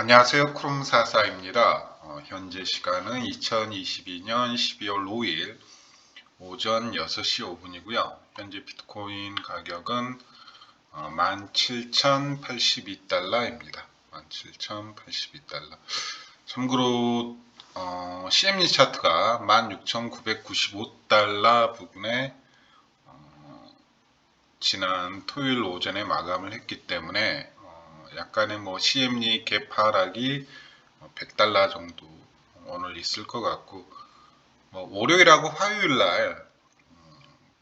안녕하세요. 크롬사사입니다. 현재 시간은 2022년 12월 5일 오전 6시 5분이고요. 현재 비트코인 가격은 17,082달러입니다. 17,082달러. 참고로 CME 차트가 16,995달러 부근에 지난 토요일 오전에 마감을 했기 때문에 약간의 CME 갭 하락이 100달러 정도 오늘 있을 것 같고, 월요일하고 화요일날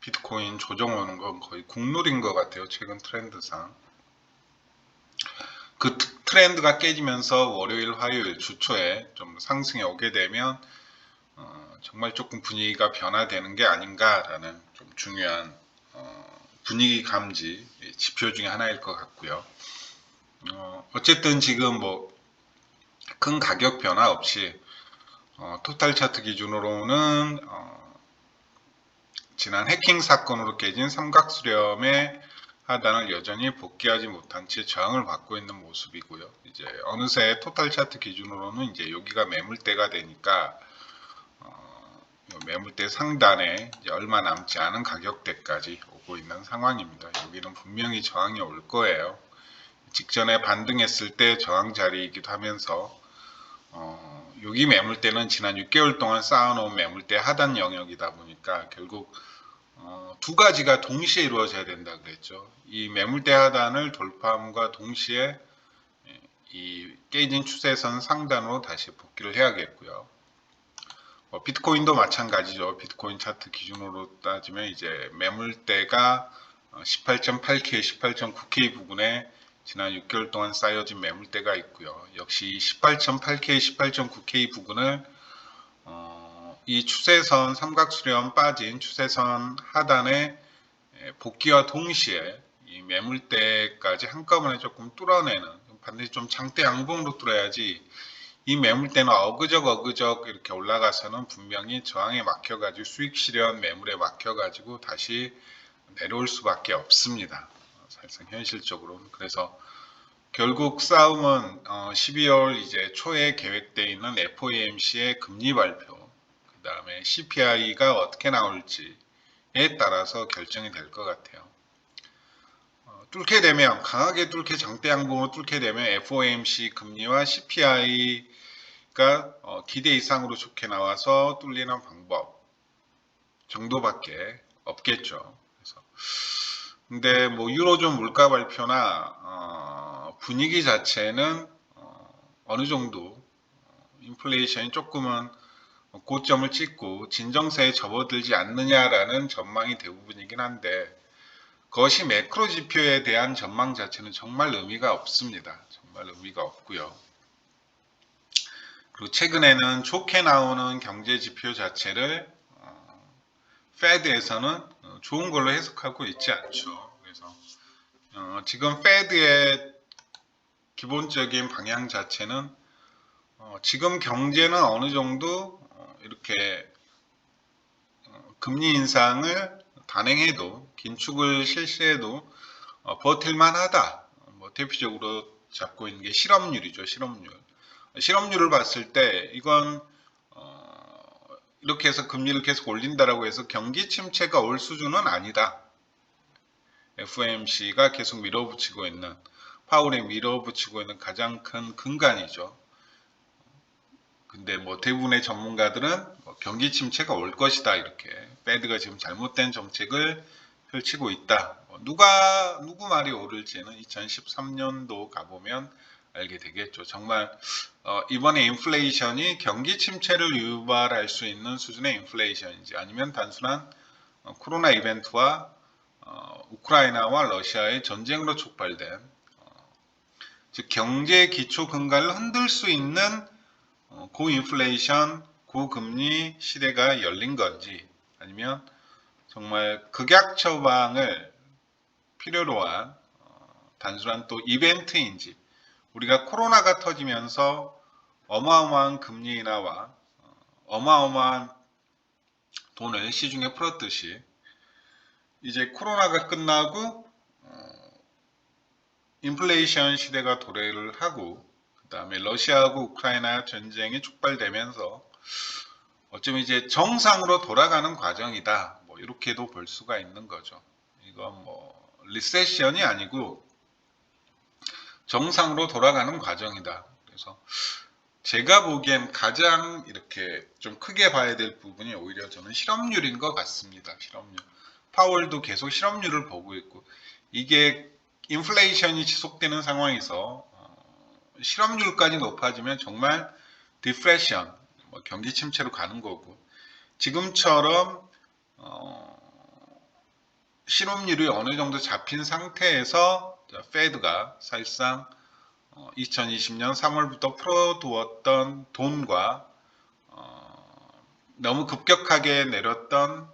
비트코인 조정 오는 건 거의 국룰인 것 같아요. 최근 트렌드상. 그 트렌드가 깨지면서 월요일, 화요일 주초에 좀 상승이 오게 되면 정말 조금 분위기가 변화되는 게 아닌가라는 좀 중요한 분위기 감지 지표 중에 하나일 것 같고요. 어쨌든 지금 큰 가격 변화 없이 토탈 차트 기준으로는 지난 해킹 사건으로 깨진 삼각수렴의 하단을 여전히 복귀하지 못한 채 저항을 받고 있는 모습이고요. 이제 어느새 토탈 차트 기준으로는 이제 여기가 매물대가 되니까 매물대 상단에 이제 얼마 남지 않은 가격대까지 오고 있는 상황입니다. 여기는 분명히 저항이 올 거예요. 직전에 반등했을 때 저항 자리이기도 하면서 여기 매물대는 지난 6개월 동안 쌓아놓은 매물대 하단 영역이다 보니까 결국 두 가지가 동시에 이루어져야 된다 그랬죠. 이 매물대 하단을 돌파함과 동시에 이 깨진 추세선 상단으로 다시 복귀를 해야겠고요. 비트코인도 마찬가지죠. 비트코인 차트 기준으로 따지면 이제 매물대가 18.8K, 18.9K 부근에 지난 6개월 동안 쌓여진 매물대가 있고요. 역시 18.8K, 18.9K 부근을 이 추세선 삼각수렴 빠진 추세선 하단에 복귀와 동시에 이 매물대까지 한꺼번에 조금 뚫어내는, 반드시 좀 장대 양봉으로 뚫어야지 이 매물대는 어그적 이렇게 올라가서는 분명히 저항에 막혀가지고 수익 실현 매물에 막혀가지고 다시 내려올 수밖에 없습니다. 사실상 현실적으로는. 그래서 결국 싸움은 12월 이제 초에 계획되어 있는 FOMC의 금리 발표, 그 다음에 CPI가 어떻게 나올지에 따라서 결정이 될 것 같아요. 뚫게 되면, 강하게 뚫게 장대 양봉으로 뚫게 되면 FOMC 금리와 CPI가 기대 이상으로 좋게 나와서 뚫리는 방법 정도밖에 없겠죠. 그래서 근데 유로존 물가 발표나 분위기 자체는 어느 정도 인플레이션이 조금은 고점을 찍고 진정세에 접어들지 않느냐라는 전망이 대부분이긴 한데, 그것이 매크로 지표에 대한 전망 자체는 정말 의미가 없습니다. 정말 의미가 없고요. 그리고 최근에는 좋게 나오는 경제 지표 자체를 페드에서는 좋은 걸로 해석하고 있지 않죠. 그래서 지금 페드의 기본적인 방향 자체는 지금 경제는 어느 정도 이렇게 금리 인상을 단행해도, 긴축을 실시해도 버틸만 하다. 대표적으로 잡고 있는 게 실업률이죠. 실업률을 봤을 때 이건 이렇게 해서 금리를 계속 올린다라고 해서 경기 침체가 올 수준은 아니다. FOMC가 계속 밀어붙이고 있는, 파월이 밀어붙이고 있는 가장 큰 근간이죠. 근데 대부분의 전문가들은 경기 침체가 올 것이다, 이렇게 페드가 지금 잘못된 정책을 펼치고 있다. 누구 말이 옳을지는 2013년도 가보면 알게 되겠죠. 정말 이번에 인플레이션이 경기 침체를 유발할 수 있는 수준의 인플레이션인지, 아니면 단순한 코로나 이벤트와 우크라이나와 러시아의 전쟁으로 촉발된 즉 경제 기초 근간을 흔들 수 있는 고인플레이션, 고금리 시대가 열린 건지, 아니면 정말 극약 처방을 필요로 한 단순한 또 이벤트인지, 우리가 코로나가 터지면서 어마어마한 금리 인하와 어마어마한 돈을 시중에 풀었듯이 이제 코로나가 끝나고 인플레이션 시대가 도래를 하고, 그 그다음에 러시아하고 우크라이나 전쟁이 촉발되면서 어쩌면 이제 정상으로 돌아가는 과정이다. 뭐 이렇게도 볼 수가 있는 거죠. 이건 뭐 리세션이 아니고 정상으로 돌아가는 과정이다. 그래서 제가 보기엔 가장 이렇게 좀 크게 봐야 될 부분이 오히려 저는 실업률인 것 같습니다. 실업률. 파월도 계속 실업률을 보고 있고 이게 인플레이션이 지속되는 상황에서 실업률까지 높아지면 정말 디프레션, 뭐 경기 침체로 가는 거고 지금처럼 실업률이 어느 정도 잡힌 상태에서 페드가 사실상 2020년 3월부터 풀어두었던 돈과 너무 급격하게 내렸던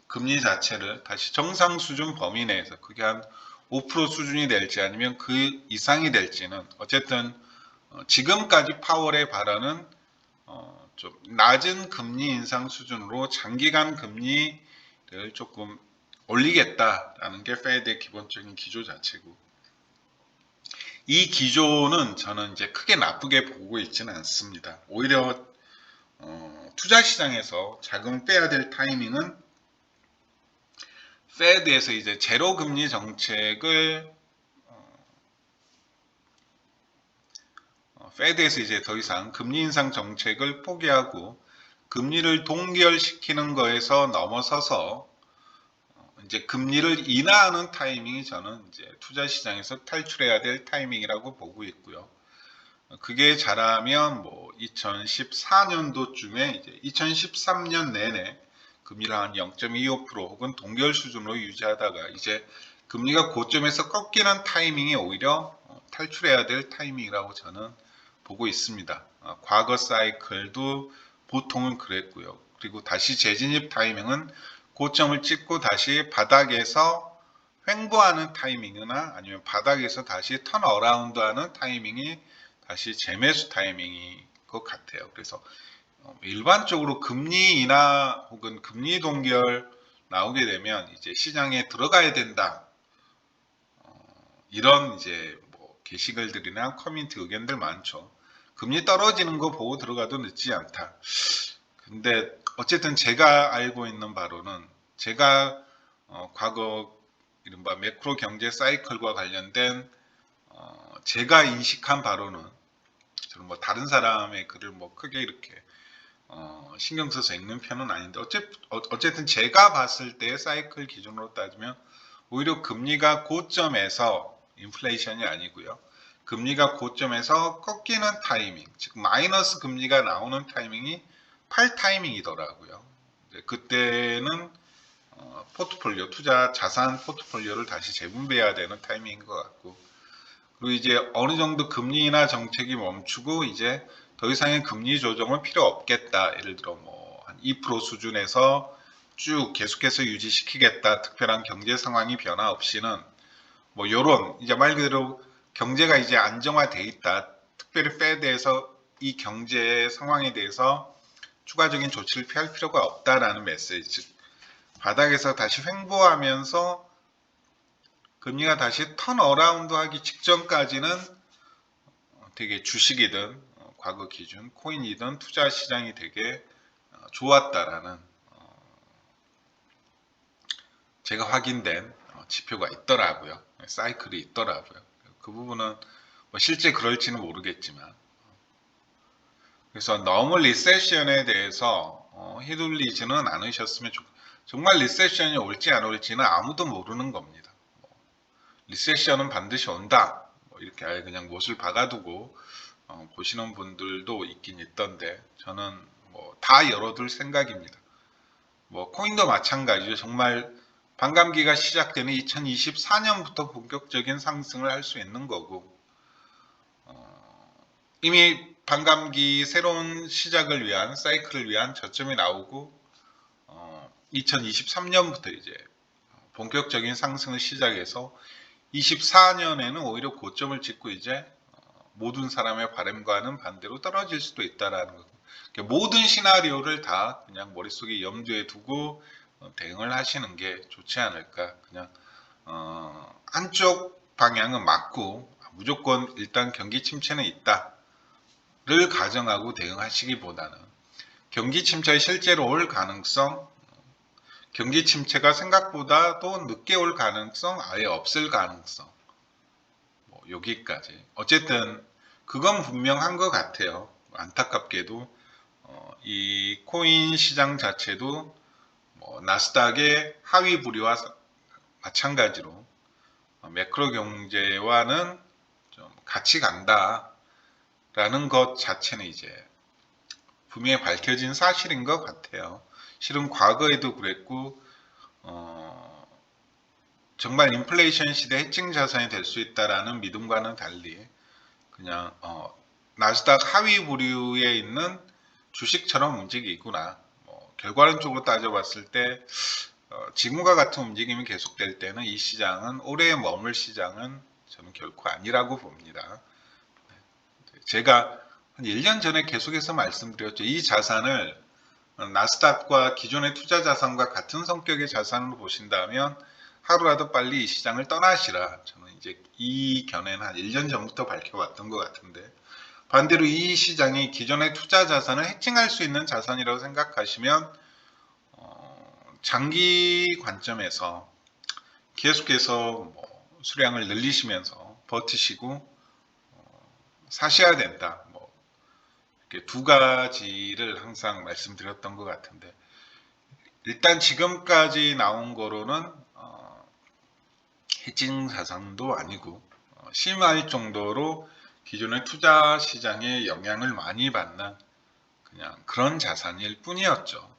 금리 자체를 다시 정상 수준 범위 내에서 그게 한 5% 수준이 될지 아니면 그 이상이 될지는 어쨌든 지금까지 파월의 발언은 좀 낮은 금리 인상 수준으로 장기간 금리를 조금 올리겠다라는 게 페드의 기본적인 기조 자체고 이 기조는 저는 이제 크게 나쁘게 보고 있지는 않습니다. 오히려 투자 시장에서 자금 빼야 될 타이밍은 페드에서 이제 제로 금리 정책을 페드에서 이제 더 이상 금리 인상 정책을 포기하고 금리를 동결시키는 거에서 넘어서서 이제 금리를 인하하는 타이밍이 저는 이제 투자 시장에서 탈출해야 될 타이밍이라고 보고 있고요. 그게 잘하면 뭐 2014년도쯤에 이제 2013년 내내 금리를 한 0.25% 혹은 동결 수준으로 유지하다가 이제 금리가 고점에서 꺾이는 타이밍이 오히려 탈출해야 될 타이밍이라고 저는 보고 있습니다. 과거 사이클도 보통은 그랬고요. 그리고 다시 재진입 타이밍은 고점을 찍고 다시 바닥에서 횡보하는 타이밍이나 아니면 바닥에서 다시 턴어라운드 하는 타이밍이 다시 재매수 타이밍인 것 같아요. 그래서 일반적으로 금리 인하 혹은 금리 동결 나오게 되면 이제 시장에 들어가야 된다. 이런 이제 뭐 게시글들이나 커뮤니티 의견들 많죠. 금리 떨어지는 거 보고 들어가도 늦지 않다. 근데 어쨌든 제가 알고 있는 바로는 제가 과거 이른바 매크로 경제 사이클과 관련된 제가 인식한 바로는 저는 뭐 다른 사람의 글을 뭐 크게 이렇게 신경 써서 읽는 편은 아닌데 어쨌든 제가 봤을 때 사이클 기준으로 따지면 오히려 금리가 고점에서 인플레이션이 아니고요. 금리가 고점에서 꺾이는 타이밍, 즉 마이너스 금리가 나오는 타이밍이 팔 타이밍이더라고요. 그때는 포트폴리오, 투자 자산 포트폴리오를 다시 재분배해야 되는 타이밍인 것 같고 그리고 이제 어느 정도 금리 인하 정책이 멈추고 이제 더 이상의 금리 조정은 필요 없겠다. 예를 들어 뭐 한 2% 수준에서 쭉 계속해서 유지시키겠다. 특별한 경제 상황이 변화 없이는 뭐 요런 이제 말 그대로 경제가 이제 안정화돼 있다. 특별히 페드에서 이 경제 상황에 대해서 추가적인 조치를 피할 필요가 없다라는 메시지. 즉 바닥에서 다시 횡보하면서 금리가 다시 턴어라운드 하기 직전까지는 되게 주식이든 과거 기준 코인이든 투자 시장이 되게 좋았다라는 제가 확인된 지표가 있더라고요. 사이클이 있더라고요. 그 부분은 뭐 실제 그럴지는 모르겠지만 그래서 너무 리세션에 대해서 휘둘리지는 않으셨으면 좋겠어요. 정말 리세션이 올지 안 올지는 아무도 모르는 겁니다. 리세션은 반드시 온다. 뭐 이렇게 아예 그냥 못을 박아두고 보시는 분들도 있긴 있던데 저는 뭐 다 열어둘 생각입니다. 뭐 코인도 마찬가지죠. 정말 반감기가 시작되는 2024년부터 본격적인 상승을 할 수 있는 거고 이미 반감기 새로운 시작을 위한 사이클을 위한 저점이 나오고 2023년부터 이제 본격적인 상승을 시작해서 24년에는 오히려 고점을 찍고 이제 모든 사람의 바람과는 반대로 떨어질 수도 있다라는 거. 모든 시나리오를 다 그냥 머릿속에 염두에 두고 대응을 하시는 게 좋지 않을까. 그냥 한쪽 방향은 맞고 무조건 일단 경기 침체는 있다를 가정하고 대응하시기보다는 경기 침체가 실제로 올 가능성, 경기 침체가 생각보다도 늦게 올 가능성, 아예 없을 가능성, 뭐 여기까지. 어쨌든 그건 분명한 것 같아요. 안타깝게도 이 코인 시장 자체도 뭐 나스닥의 하위 부류와 마찬가지로 매크로 경제와는 좀 같이 간다라는 것 자체는 이제 분명히 밝혀진 사실인 것 같아요. 실은 과거에도 그랬고 정말 인플레이션 시대 해칭 자산이 될 수 있다라는 믿음과는 달리 그냥 나스닥 하위 부류에 있는 주식처럼 움직이구나. 뭐 결과론적으로 따져봤을 때 지금과 같은 움직임이 계속될 때는 이 시장은 오래 머물 시장은 저는 결코 아니라고 봅니다. 제가 한 1년 전에 계속해서 말씀드렸죠. 이 자산을 나스닥과 기존의 투자 자산과 같은 성격의 자산으로 보신다면 하루라도 빨리 이 시장을 떠나시라. 저는 이제 이 견해는 한 1년 전부터 밝혀왔던 것 같은데 반대로 이 시장이 기존의 투자 자산을 해칭할 수 있는 자산이라고 생각하시면 장기 관점에서 계속해서 뭐 수량을 늘리시면서 버티시고 사셔야 된다. 뭐 이렇게 두 가지를 항상 말씀드렸던 것 같은데 일단 지금까지 나온 거로는 해칭 자산도 아니고 심할 정도로 기존의 투자 시장에 영향을 많이 받는 그냥 그런 자산일 뿐이었죠.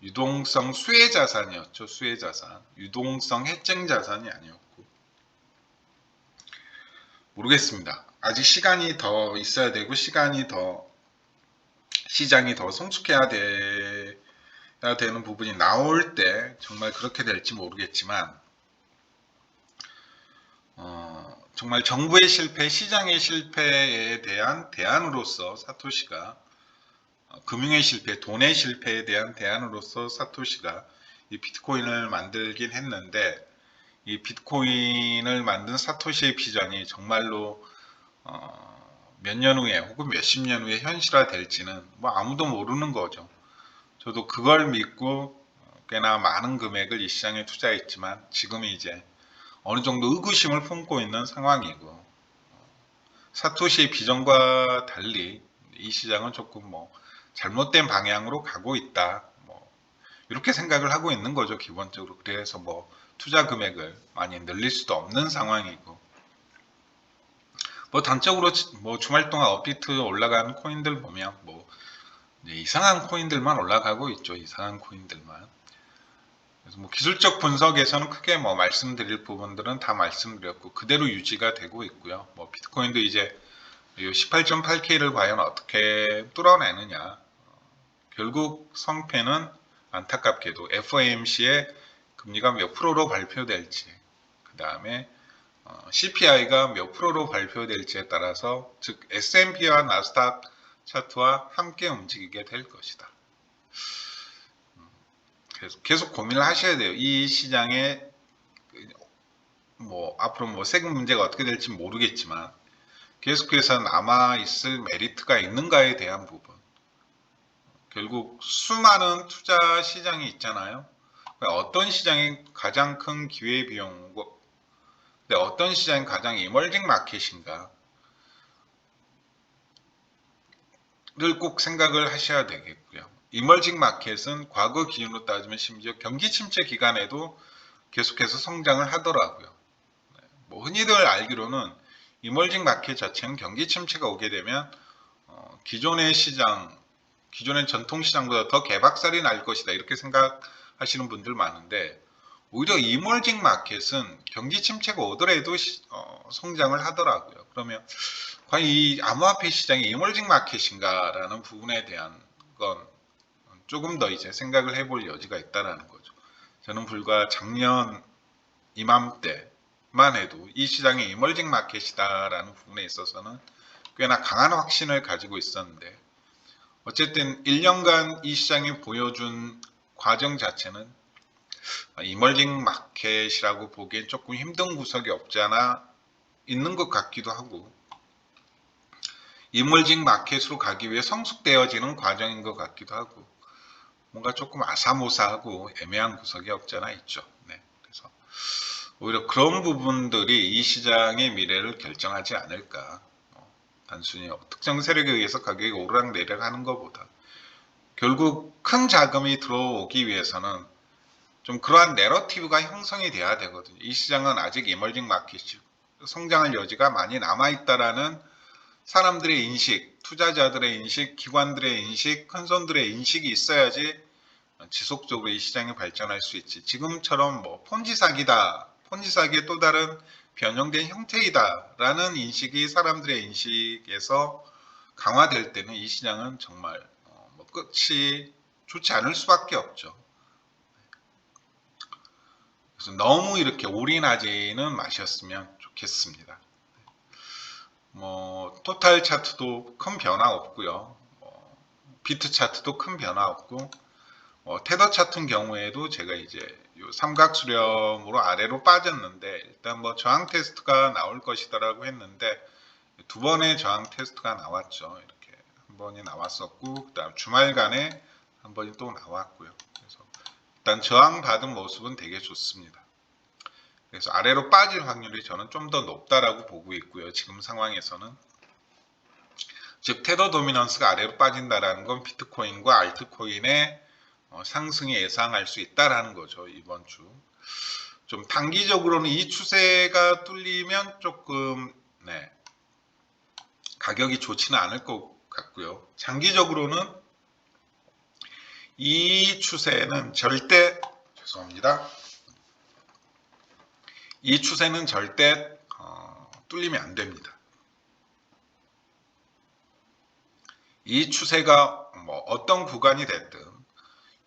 유동성 수혜 자산이었죠. 수혜 자산. 유동성 해증 자산이 아니었고. 모르겠습니다. 아직 시간이 더 있어야 되고 시간이 더 시장이 더 성숙해야 되는 부분이 나올 때 정말 그렇게 될지 모르겠지만 정말 정부의 실패, 시장의 실패에 대한 대안으로서 사토시가 금융의 실패, 돈의 실패에 대한 대안으로서 사토시가 이 비트코인을 만들긴 했는데 이 비트코인을 만든 사토시의 비전이 정말로 몇 년 후에 혹은 몇십 년 후에 현실화 될지는 뭐 아무도 모르는 거죠. 저도 그걸 믿고 꽤나 많은 금액을 이 시장에 투자했지만 지금은 이제 어느 정도 의구심을 품고 있는 상황이고 사토시의 비전과 달리 이 시장은 조금 뭐 잘못된 방향으로 가고 있다. 뭐 이렇게 생각을 하고 있는 거죠, 기본적으로. 그래서 뭐 투자 금액을 많이 늘릴 수도 없는 상황이고 뭐 단적으로 뭐 주말 동안 업비트 올라가는 코인들 보면 뭐 이상한 코인들만 올라가고 있죠. 이상한 코인들만. 그래서 뭐 기술적 분석에서는 크게 뭐 말씀드릴 부분들은 다 말씀드렸고 그대로 유지가 되고 있고요. 뭐 비트코인도 이제 18.8K를 과연 어떻게 뚫어내느냐. 결국 성패는 안타깝게도 FOMC의 금리가 몇 프로로 발표될지, 그 다음에 CPI가 몇 프로로 발표될지에 따라서 즉 S&P와 나스닥 차트와 함께 움직이게 될 것이다. 계속 고민을 하셔야 돼요. 이 시장에 뭐 앞으로 뭐 세금 문제가 어떻게 될지 모르겠지만 계속해서 남아 있을 메리트가 있는가에 대한 부분. 결국 수많은 투자 시장이 있잖아요. 어떤 시장이 가장 큰 기회 비용이고 어떤 시장이 가장 이머징 마켓인가 를 꼭 생각을 하셔야 되겠고요. 이머징 마켓은 과거 기준으로 따지면 심지어 경기 침체 기간에도 계속해서 성장을 하더라고요. 뭐 흔히들 알기로는 이머징 마켓 자체는 경기 침체가 오게 되면 기존의 시장, 기존의 전통 시장보다 더 개박살이 날 것이다 이렇게 생각하시는 분들 많은데 오히려 이머징 마켓은 경기 침체가 오더라도 성장을 하더라고요. 그러면 과연 이 암호화폐 시장이 이머징 마켓인가라는 부분에 대한 건 조금 더 이제 생각을 해볼 여지가 있다라는 거죠. 저는 불과 작년 이맘때만 해도 이 시장이 이머징 마켓이다라는 부분에 있어서는 꽤나 강한 확신을 가지고 있었는데 어쨌든 1년간 이 시장이 보여준 과정 자체는 이머징 마켓이라고 보기엔 조금 힘든 구석이 없지 않아 있는 것 같기도 하고 이멀징 마켓으로 가기 위해 성숙되어지는 과정인 것 같기도 하고 뭔가 조금 아사모사하고 애매한 구석이 없잖아 있죠. 네, 그래서 오히려 그런 부분들이 이 시장의 미래를 결정하지 않을까. 단순히 특정 세력에 의해서 가격이 오르락내리락 하는 것보다 결국 큰 자금이 들어오기 위해서는 좀 그러한 내러티브가 형성이 돼야 되거든요. 이 시장은 아직 이멀징 마켓이고 성장할 여지가 많이 남아있다라는 사람들의 인식, 투자자들의 인식, 기관들의 인식, 큰손들의 인식이 있어야지 지속적으로 이 시장이 발전할 수 있지. 지금처럼 뭐 폰지 사기다, 폰지 사기의 또 다른 변형된 형태이다라는 인식이 사람들의 인식에서 강화될 때는 이 시장은 정말 뭐 끝이 좋지 않을 수밖에 없죠. 그래서 너무 이렇게 올인하지는 마셨으면 좋겠습니다. 뭐 토탈 차트도 큰 변화 없고요. 비트 차트도 큰 변화 없고 테더 차트인 경우에도 제가 이제 요 삼각 수렴으로 아래로 빠졌는데 일단 뭐 저항 테스트가 나올 것이다라고 했는데 두 번의 저항 테스트가 나왔죠. 이렇게 한 번이 나왔었고 그다음 주말간에 한 번이 또 나왔고요. 그래서 일단 저항 받은 모습은 되게 좋습니다. 그래서 아래로 빠질 확률이 저는 좀 더 높다라고 보고 있고요. 지금 상황에서는 즉 테더 도미넌스가 아래로 빠진다라는 건 비트코인과 알트코인의 상승이 예상할 수 있다라는 거죠. 이번 주. 좀 단기적으로는 이 추세가 뚫리면 조금 가격이 좋지는 않을 것 같고요. 장기적으로는 이 추세는 절대 죄송합니다. 이 추세는 절대 뚫리면 안 됩니다. 이 추세가 뭐 어떤 구간이 됐든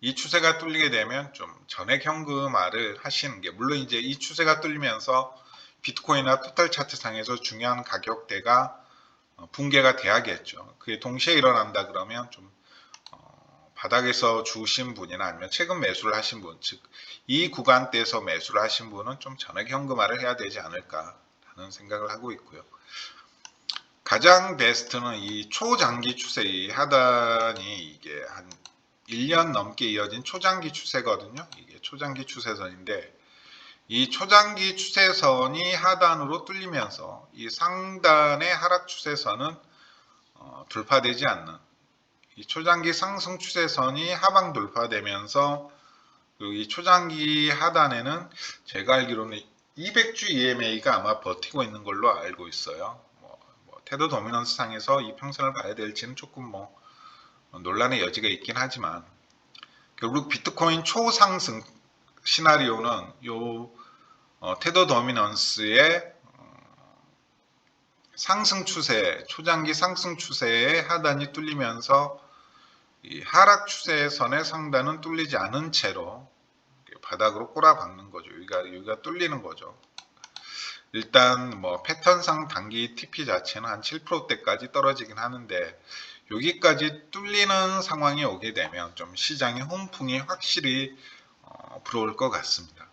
이 추세가 뚫리게 되면 좀 전액 현금화를 하시는 게 물론 이제 이 추세가 뚫리면서 비트코인이나 토탈 차트 상에서 중요한 가격대가 붕괴가 돼야겠죠. 그게 동시에 일어난다 그러면 좀 바닥에서 주신 분이나 아니면 최근 매수를 하신 분, 즉 이 구간대에서 매수를 하신 분은 좀 전액 현금화를 해야 되지 않을까라는 생각을 하고 있고요. 가장 베스트는 이 초장기 추세, 이 하단이 이게 한 1년 넘게 이어진 초장기 추세거든요. 이게 초장기 추세선인데 이 초장기 추세선이 하단으로 뚫리면서 이 상단의 하락 추세선은 돌파되지 않는 이 초장기 상승 추세선이 하방 돌파되면서 이 초장기 하단에는 제가 알기로는 200주 EMA가 아마 버티고 있는 걸로 알고 있어요. 테더 도미넌스 상에서 이 평선을 봐야 될지는 조금 논란의 여지가 있긴 하지만 결국 비트코인 초상승 시나리오는 요 테더 도미넌스의 상승 추세, 초장기 상승 추세의 하단이 뚫리면서 이 하락 추세선의 상단은 뚫리지 않은 채로 바닥으로 꼬라박는 거죠. 여기가 뚫리는 거죠. 일단 뭐 패턴상 단기 TP 자체는 한 7%대까지 떨어지긴 하는데 여기까지 뚫리는 상황이 오게 되면 좀 시장의 훈풍이 확실히 불어올 것 같습니다.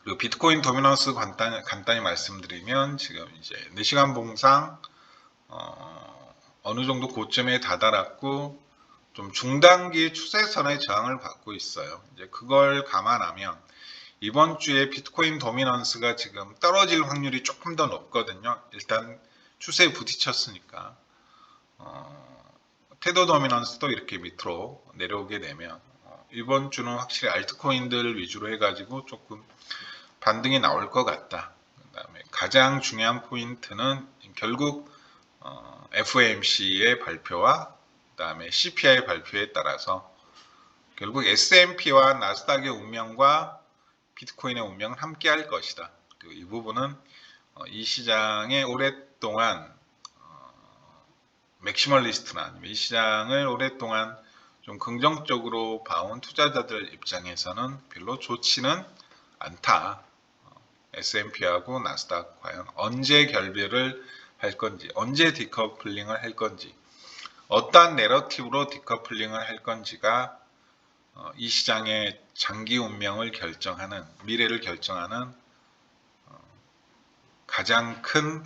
그리고 비트코인 도미넌스 간단히 말씀드리면 지금 이제 4시간 봉상 어느 정도 고점에 다다랐고 좀 중단기 추세선의 저항을 받고 있어요. 이제 그걸 감안하면 이번 주에 비트코인 도미넌스가 지금 떨어질 확률이 조금 더 높거든요. 일단 추세에 부딪혔으니까 테더 도미넌스도 이렇게 밑으로 내려오게 되면 이번 주는 확실히 알트코인들 위주로 해가지고 조금 반등이 나올 것 같다. 그다음에 가장 중요한 포인트는 결국 FOMC의 발표와 그다음에 CPI 발표에 따라서 결국 S&P와 나스닥의 운명과 비트코인의 운명은 함께 할 것이다. 그리고 이 부분은 이 시장에 오랫동안 맥시멀리스트나 아니면 이 시장을 오랫동안 좀 긍정적으로 봐온 투자자들 입장에서는 별로 좋지는 않다. S&P하고 나스닥 과연 언제 결별을 할 건지, 언제 디커플링을 할 건지, 어떠한 내러티브로 디커플링을 할 건지가 이 시장의 장기 운명을 결정하는, 미래를 결정하는 가장 큰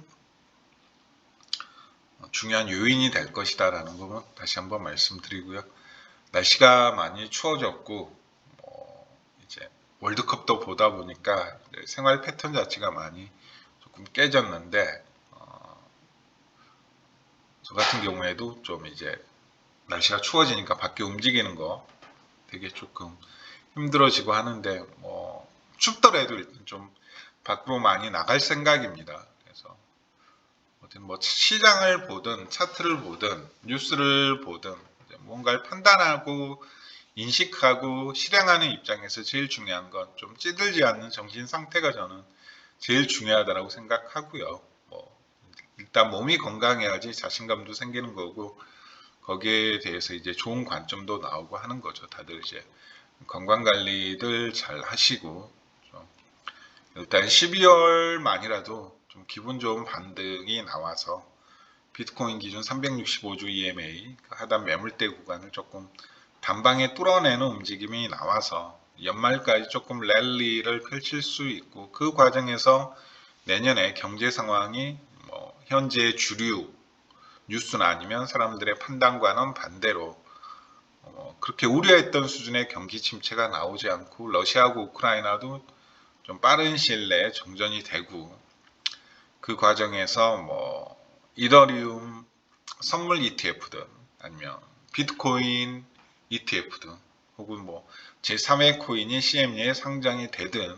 중요한 요인이 될 것이다라는 부분 다시 한번 말씀드리고요. 날씨가 많이 추워졌고 이제 월드컵도 보다 보니까 생활 패턴 자체가 많이 조금 깨졌는데 저 같은 경우에도 좀 이제 날씨가 추워지니까 밖에 움직이는 거 되게 조금 힘들어지고 하는데 춥더라도 일단 좀 밖으로 많이 나갈 생각입니다. 그래서 뭐 시장을 보든 차트를 보든 뉴스를 보든 뭔가를 판단하고 인식하고 실행하는 입장에서 제일 중요한 건 좀 찌들지 않는 정신 상태가 저는 제일 중요하다고 생각하고요. 일단 몸이 건강해야지 자신감도 생기는 거고 거기에 대해서 이제 좋은 관점도 나오고 하는 거죠. 다들 이제 건강 관리들 잘 하시고 일단 12월만이라도 좀 기분 좋은 반등이 나와서 비트코인 기준 365주 EMA 하단 매물대 구간을 조금 단방에 뚫어내는 움직임이 나와서 연말까지 조금 랠리를 펼칠 수 있고 그 과정에서 내년에 경제 상황이 현재 주류 뉴스나 아니면 사람들의 판단과는 반대로 그렇게 우려했던 수준의 경기 침체가 나오지 않고 러시아하고 우크라이나도 좀 빠른 시일 내에 정전이 되고 그 과정에서 이더리움 선물 ETF든 아니면 비트코인 ETF든 혹은 제3의 코인이 CME에 상장이 되든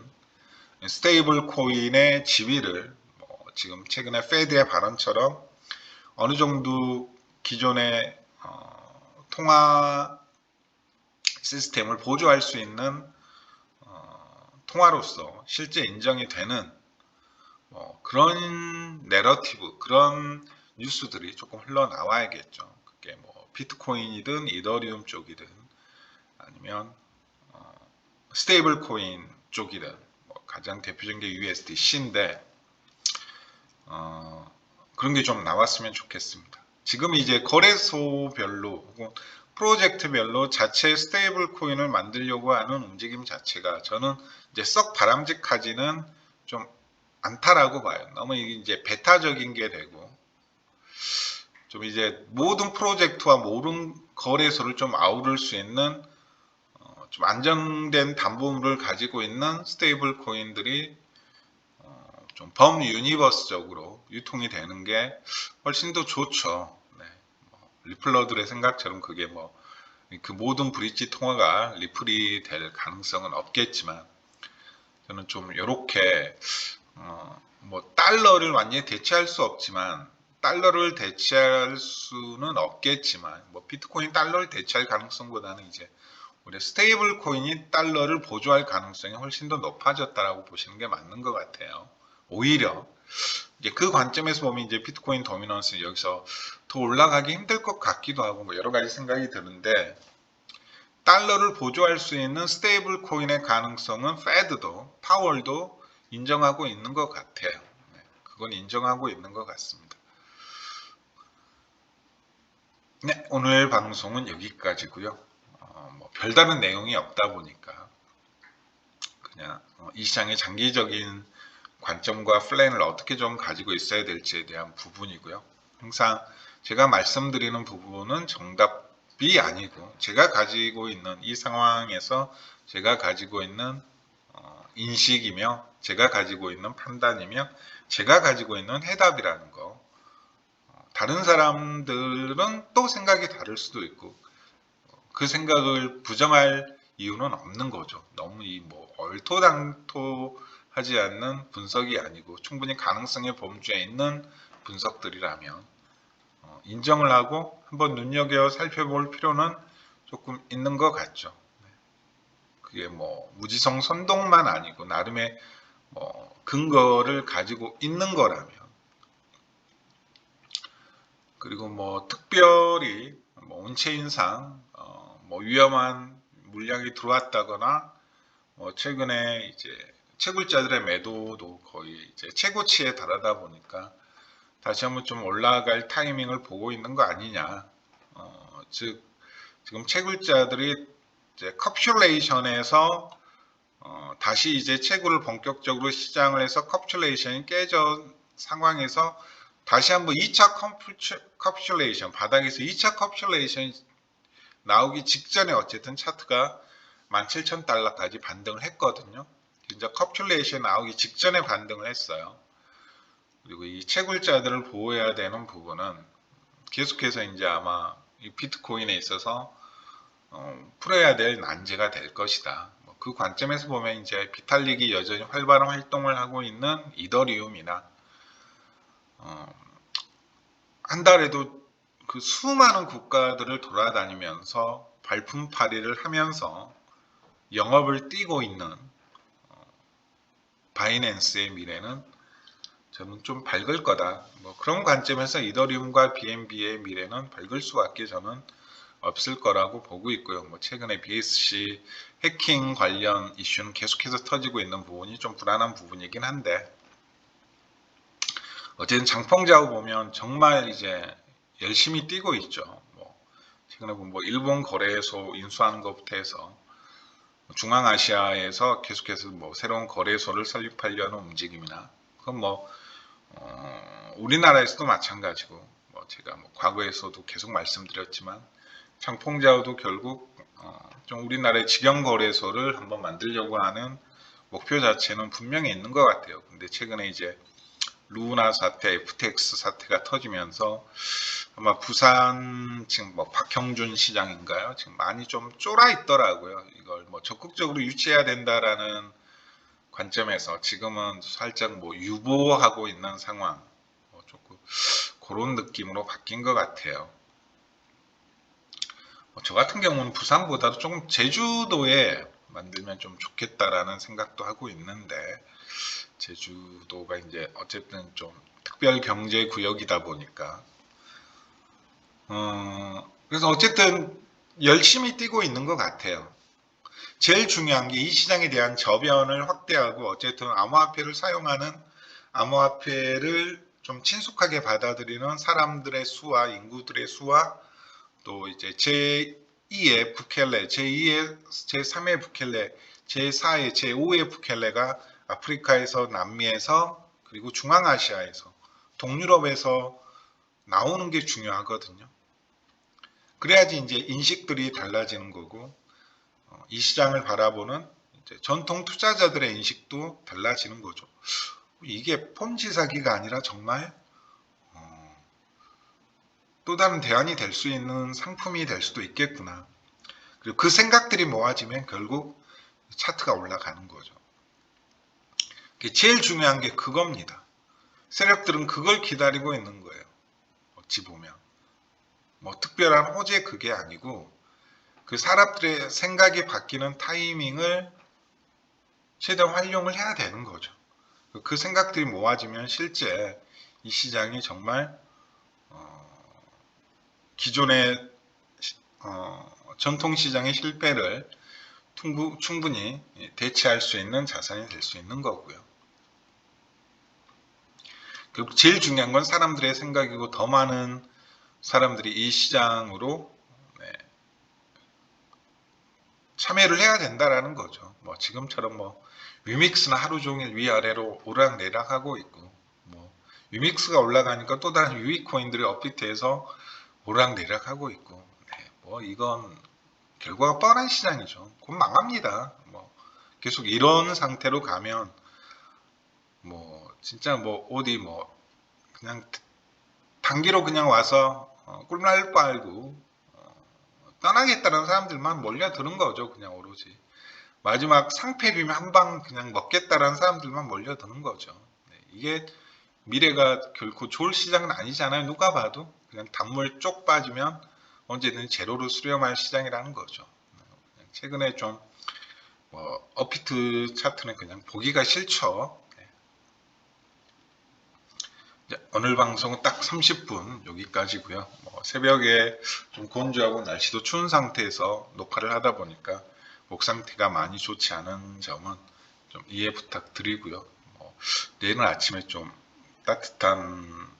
스테이블 코인의 지위를 지금 최근에 페드의 발언처럼 어느 정도 기존의 통화 시스템을 보조할 수 있는 통화로서 실제 인정이 되는 그런 내러티브, 그런 뉴스들이 조금 흘러나와야겠죠. 그게 비트코인이든 이더리움 쪽이든 아니면 스테이블 코인 쪽이든 가장 대표적인 게 USDC인데 그런 게 좀 나왔으면 좋겠습니다. 지금 이제 거래소별로 혹은 프로젝트별로 자체 스테이블 코인을 만들려고 하는 움직임 자체가 저는 이제 썩 바람직하지는 좀 않다라고 봐요. 너무 이제 배타적인 게 되고 좀 이제 모든 프로젝트와 모든 거래소를 좀 아우를 수 있는 좀 안정된 담보물을 가지고 있는 스테이블 코인들이 좀 범유니버스적으로 유통이 되는 게 훨씬 더 좋죠. 네. 리플러들의 생각처럼 그게 그 모든 브릿지 통화가 리플이 될 가능성은 없겠지만 저는 좀 이렇게 달러를 완전히 대체할 수 없지만 달러를 대체할 수는 없겠지만 비트코인 달러를 대체할 가능성보다는 이제 우리 스테이블 코인이 달러를 보조할 가능성이 훨씬 더 높아졌다라고 보시는 게 맞는 것 같아요. 오히려 이제 그 관점에서 보면 이제 비트코인 도미넌스 여기서 더 올라가기 힘들 것 같기도 하고 여러 가지 생각이 드는데 달러를 보조할 수 있는 스테이블 코인의 가능성은 페드도 파월도 인정하고 있는 것 같아요. 네, 그건 인정하고 있는 것 같습니다. 네, 오늘 방송은 여기까지고요. 별다른 내용이 없다 보니까 그냥 이 시장의 장기적인 관점과 플랜을 어떻게 좀 가지고 있어야 될지에 대한 부분이고요. 항상 제가 말씀드리는 부분은 정답이 아니고 제가 가지고 있는 이 상황에서 제가 가지고 있는 인식이며 제가 가지고 있는 판단이며 제가 가지고 있는 해답이라는 거. 다른 사람들은 또 생각이 다를 수도 있고 그 생각을 부정할 이유는 없는 거죠. 너무 얼토당토하지 않는 분석이 아니고 충분히 가능성의 범주에 있는 분석들이라면 인정을 하고 한번 눈여겨 살펴볼 필요는 조금 있는 것 같죠. 그게 무지성 선동만 아니고 나름의 근거를 가지고 있는 거라면 그리고 특별히 온체인상 위험한 물량이 들어왔다거나 최근에 이제 채굴자들의 매도도 거의 이제 최고치에 달하다 보니까 다시 한번 좀 올라갈 타이밍을 보고 있는 거 아니냐. 즉 지금 채굴자들이 이제 컵슐레이션에서 다시 이제 채굴을 본격적으로 시장을 해서 컵슐레이션이 깨져 상황에서 다시 한번 2차 캡슐레이션, 바닥에서 2차 캡슐레이션 나오기 직전에 어쨌든 차트가 17,000달러까지 반등을 했거든요. 이제 캡슐레이션 나오기 직전에 반등을 했어요. 그리고 이 채굴자들을 보호해야 되는 부분은 계속해서 이제 아마 이 비트코인에 있어서 풀어야 될 난제가 될 것이다. 그 관점에서 보면 이제 비탈릭이 여전히 활발한 활동을 하고 있는 이더리움이나 한 달에도 그 수많은 국가들을 돌아다니면서 발품팔이를 하면서 영업을 뛰고 있는 바이낸스의 미래는 저는 좀 밝을 거다. 그런 관점에서 이더리움과 BNB의 미래는 밝을 수밖에 저는 없을 거라고 보고 있고요. 최근에 BSC 해킹 관련 이슈는 계속해서 터지고 있는 부분이 좀 불안한 부분이긴 한데, 어쨌든 장펑자오 보면 정말 이제 열심히 뛰고 있죠. 최근에 보면 일본 거래소 인수하는 것부터 해서 중앙아시아에서 계속해서 새로운 거래소를 설립하려는 움직임이나, 그건 우리나라에서도 마찬가지고, 제가 과거에서도 계속 말씀드렸지만 장펑자오도 결국 좀 우리나라의 직영거래소를 한번 만들려고 하는 목표 자체는 분명히 있는 것 같아요. 근데 최근에 이제 루나 사태, FTX 사태가 터지면서 아마 부산 지금 박형준 시장인가요? 지금 많이 좀 쫄아 있더라고요. 이걸 적극적으로 유치해야 된다라는 관점에서 지금은 살짝 유보하고 있는 상황, 조금 그런 느낌으로 바뀐 것 같아요. 저 같은 경우는 부산보다도 조금 제주도에 만들면 좀 좋겠다라는 생각도 하고 있는데, 제주도가 이제 어쨌든 좀 특별 경제 구역이다 보니까 그래서 어쨌든 열심히 뛰고 있는 것 같아요. 제일 중요한 게 이 시장에 대한 저변을 확대하고 어쨌든 암호화폐를 사용하는, 암호화폐를 좀 친숙하게 받아들이는 사람들의 수와 인구들의 수와 또 이제 제2의 부켈레, 제2의 제3의 부켈레, 제4의 제5의 부켈레가 아프리카에서, 남미에서, 그리고 중앙아시아에서, 동유럽에서 나오는 게 중요하거든요. 그래야지 이제 인식들이 달라지는 거고, 이 시장을 바라보는 이제 전통 투자자들의 인식도 달라지는 거죠. 이게 폰지 사기가 아니라 정말 또 다른 대안이 될 수 있는 상품이 될 수도 있겠구나. 그리고 그 생각들이 모아지면 결국 차트가 올라가는 거죠. 제일 중요한 게 그겁니다. 세력들은 그걸 기다리고 있는 거예요. 어찌 보면 특별한 호재 그게 아니고, 그 사람들의 생각이 바뀌는 타이밍을 최대한 활용을 해야 되는 거죠. 그 생각들이 모아지면 실제 이 시장이 정말 기존의 전통시장의 실패를 충분히 대체할 수 있는 자산이 될 수 있는 거고요. 결국 제일 중요한 건 사람들의 생각이고, 더 많은 사람들이 이 시장으로 참여를 해야 된다라는 거죠. 지금처럼 위믹스나 하루 종일 위아래로 오락내락 하고 있고, 위믹스가 올라가니까 또 다른 유익 코인들이 업비트해서 오락내락 하고 있고, 이건 결과가 뻔한 시장이죠. 곧 망합니다. 계속 이런 상태로 가면 진짜 어디 그냥 단기로 그냥 와서 꿀날 빨고 떠나겠다는 사람들만 몰려드는 거죠. 그냥 오로지 마지막 상패비면 한 방 그냥 먹겠다라는 사람들만 몰려드는 거죠. 이게 미래가 결코 좋을 시장은 아니잖아요. 누가 봐도 그냥 단물 쪽 빠지면 언제든 제로로 수렴할 시장이라는 거죠. 최근에 좀 업비트 차트는 그냥 보기가 싫죠. 오늘 방송은 딱 30분 여기까지고요. 새벽에 좀 건조하고 날씨도 추운 상태에서 녹화를 하다 보니까 목 상태가 많이 좋지 않은 점은 좀 이해 부탁드리고요. 내일 아침에 좀 따뜻한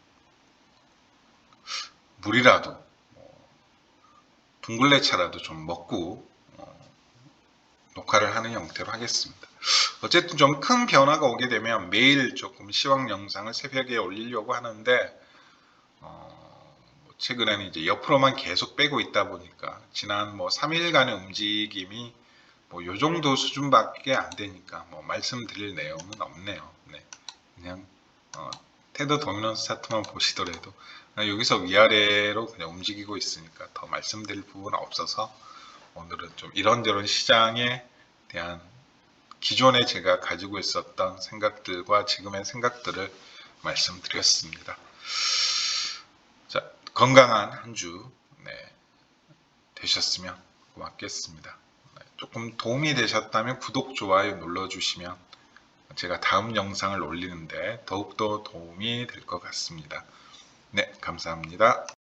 물이라도, 둥글레차라도 좀 먹고 녹화를 하는 형태로 하겠습니다. 어쨌든 좀 큰 변화가 오게 되면 매일 조금 시황 영상을 새벽에 올리려고 하는데 최근에는 이제 옆으로만 계속 빼고 있다 보니까 지난 3일간의 움직임이 요 정도 수준밖에 안 되니까 말씀드릴 내용은 없네요. 네. 그냥 테더 도미넌스 차트만 보시더라도 여기서 위아래로 그냥 움직이고 있으니까 더 말씀드릴 부분은 없어서 오늘은 좀 이런저런 시장에 대한 기존에 제가 가지고 있었던 생각들과 지금의 생각들을 말씀드렸습니다. 자, 건강한 한 주 되셨으면 고맙겠습니다. 조금 도움이 되셨다면 구독, 좋아요 눌러주시면 제가 다음 영상을 올리는데 더욱더 도움이 될 것 같습니다. 네, 감사합니다.